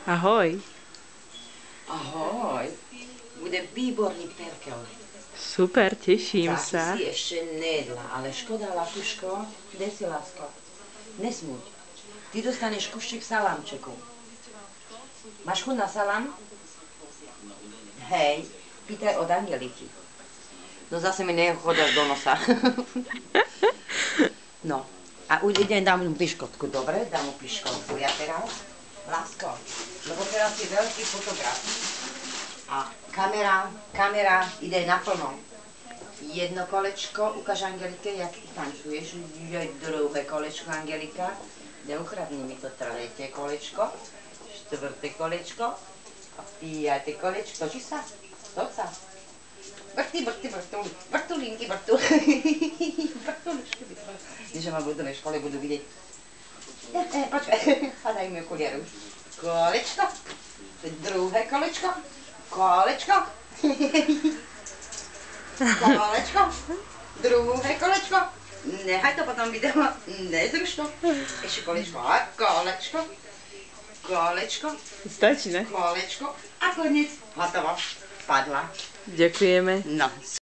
Ahoj. Ahoj. Bude výborný perkel. Super, teším Taký sa. si ešte nejedla, ale škoda, Latuško, kde si, lásko? Nesmuť. Ty dostaneš kuščík salámčeku. Máš chuť na salám? Hej, pýtaj od Angeliky. No zase mi nechodáš do nosa. No, a idem, dám mu piškotku, dobre? Dám mu piškotku ja teraz. Lásko, lebo teraz si veľký fotograf. A kamera ide naplno. Jedno kolečko, ukáž Angelike, jak tancuješ. Druhé kolečko, Angelika. Neukradni mi to tretie kolečko. Štvrté kolečko. A piate kolečko. Točí sa? Toč sa. Vrtulinky. Že ma budú na škole, budú vidieť. Počkaj, hľadaj mi okuliaru. Kolečko. Druhé kolečko. Kolečko. Kolečko. Druhé kolečko. Nechaj to potom video. Nezruš to. Ešte kolečko. A kolečko. Kolečko. Stačí, ne? Kolečko. A koniec. Hotovo. Padla. Ďakujeme. No.